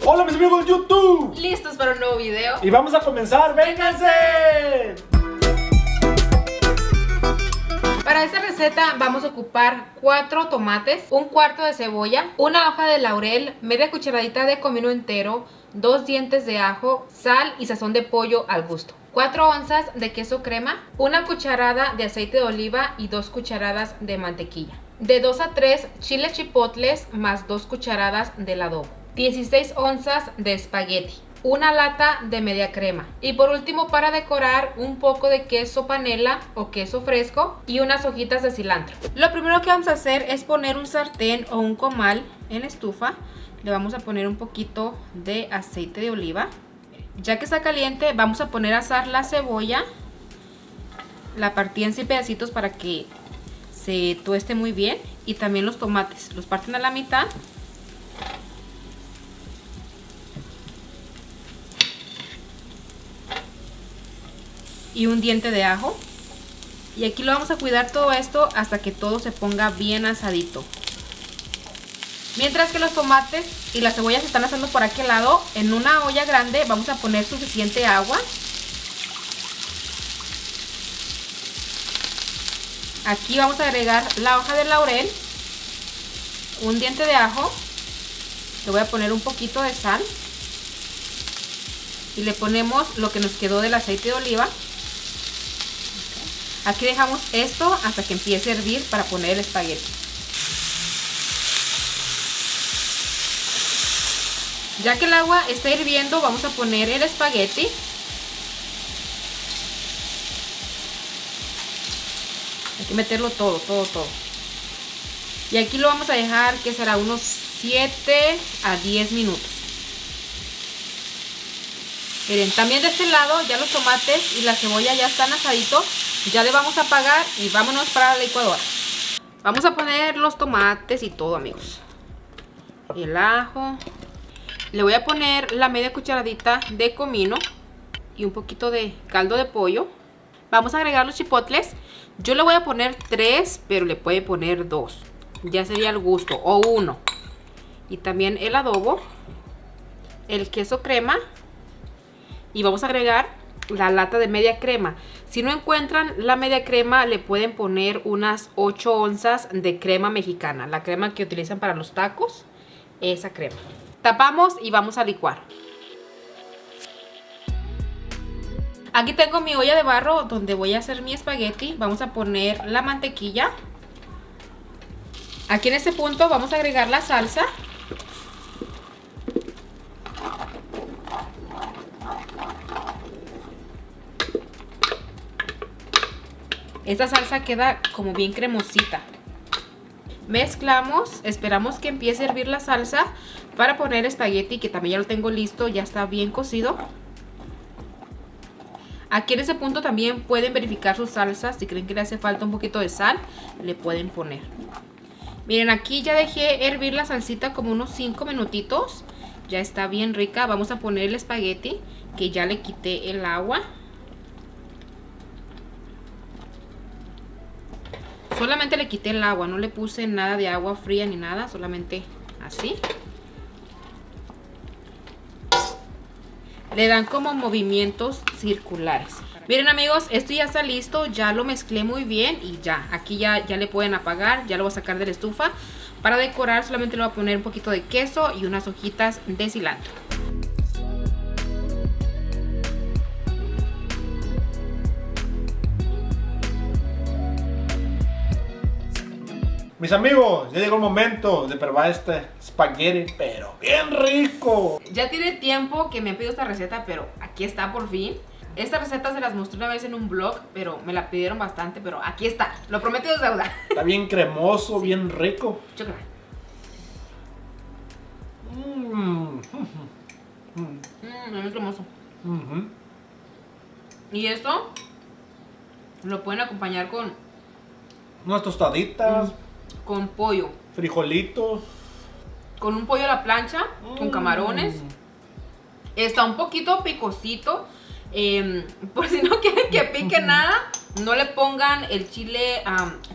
Hola mis amigos de YouTube. Listos para un nuevo video. Y vamos a comenzar, ¡vénganse! Para esta receta vamos a ocupar 4 tomates, un cuarto de cebolla, una hoja de laurel, media cucharadita de comino entero, 2 dientes de ajo, sal y sazón de pollo al gusto. 4 onzas de queso crema, una cucharada de aceite de oliva y 2 cucharadas de mantequilla. De 2 a 3 chiles chipotles más 2 cucharadas del adobo. 16 onzas de espagueti. Una lata de media crema. Y por último, para decorar, un poco de queso panela o queso fresco y unas hojitas de cilantro. Lo primero que vamos a hacer es poner un sartén o un comal en la estufa. Le vamos a poner un poquito de aceite de oliva. Ya que está caliente, vamos a poner a asar la cebolla. La partí en 6 pedacitos para que se tueste muy bien. Y también los tomates. Los parten a la mitad. Y un diente de ajo. Y aquí lo vamos a cuidar todo esto hasta que todo se ponga bien asadito. Mientras que los tomates y la cebolla se están asando por aquel lado, en una olla grande vamos a poner suficiente agua. Aquí vamos a agregar la hoja de laurel, un diente de ajo, le voy a poner un poquito de sal y le ponemos lo que nos quedó del aceite de oliva. Aquí dejamos esto hasta que empiece a hervir para poner el espagueti. Ya que el agua está hirviendo, vamos a poner el espagueti. Hay que meterlo todo. Y aquí lo vamos a dejar que será unos 7 a 10 minutos. Miren, también de este lado ya los tomates y la cebolla ya están asaditos. Ya le vamos a apagar y vámonos para la licuadora. Vamos a poner los tomates y todo, amigos. Y el ajo. Le voy a poner la media cucharadita de comino y un poquito de caldo de pollo. Vamos a agregar los chipotles. Yo le voy a poner 3, pero le puede poner 2. Ya sería al gusto, o 1. Y también el adobo, el queso crema. Y vamos a agregar la lata de media crema. Si no encuentran la media crema, le pueden poner unas 8 onzas de crema mexicana. La crema que utilizan para los tacos, esa crema. Tapamos y vamos a licuar. Aquí tengo mi olla de barro donde voy a hacer mi espagueti. Vamos a poner la mantequilla. Aquí en este punto vamos a agregar la salsa. Esta salsa queda como bien cremosita. Mezclamos, esperamos que empiece a hervir la salsa para poner espagueti, que también ya lo tengo listo, ya está bien cocido. Aquí en ese punto también pueden verificar sus salsas. Si creen que le hace falta un poquito de sal, le pueden poner. Miren, aquí ya dejé hervir la salsita como unos 5 minutitos. Ya está bien rica. Vamos a poner el espagueti, que ya le quité el agua. Solamente le quité el agua, no le puse nada de agua fría ni nada, solamente así. Le dan como movimientos circulares. Miren, amigos, esto ya está listo, ya lo mezclé muy bien y ya, aquí ya le pueden apagar, ya lo voy a sacar de la estufa. Para decorar solamente le voy a poner un poquito de queso y unas hojitas de cilantro. Mis amigos, ya llegó el momento de probar este espagueti, pero bien rico. Ya tiene tiempo que me han pedido esta receta, pero aquí está por fin. Esta receta se las mostré una vez en un blog, pero me la pidieron bastante, pero aquí está. Lo prometido es deuda. Está bien cremoso, sí. Bien rico. Chocolate. Es muy cremoso. Y esto lo pueden acompañar con unas tostaditas, con pollo, frijolitos, con un pollo a la plancha, con camarones. Está un poquito picosito. Por si no quieren que pique nada, no le pongan el chile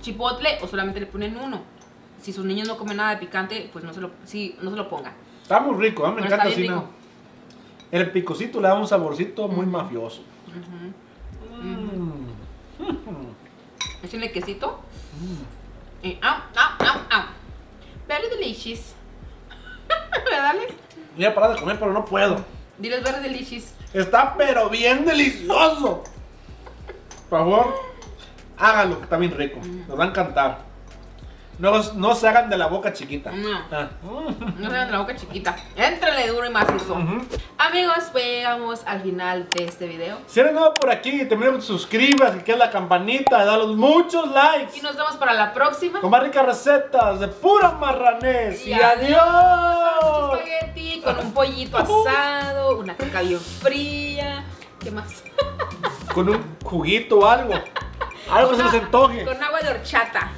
chipotle o solamente le ponen uno. Si sus niños no comen nada de picante, pues no se lo pongan. Está muy rico, me Pero encanta está así. bien ¿no? rico. El picocito le da un saborcito muy mafioso. Échenle quesito. Y au. Very delicious. Dale. Voy a parar de comer, pero no puedo. Diles very delicious. Está pero bien delicioso. Por favor, háganlo, que está bien rico. Les va a encantar. No se hagan de la boca chiquita. No. Ah. No se hagan de la boca chiquita. Éntrale duro y macizo. Ujú. Amigos, llegamos al final de este video. Si eres nuevo por aquí, te pido que te suscribas, que quede la campanita, dale muchos likes. Y nos vemos para la próxima. Con más ricas recetas de pura marranés. Y adiós. adiós. Espagueti con un pollito asado, una coca bien fría. ¿Qué más? Con un juguito o algo. Algo que se les antoje. Con agua de horchata.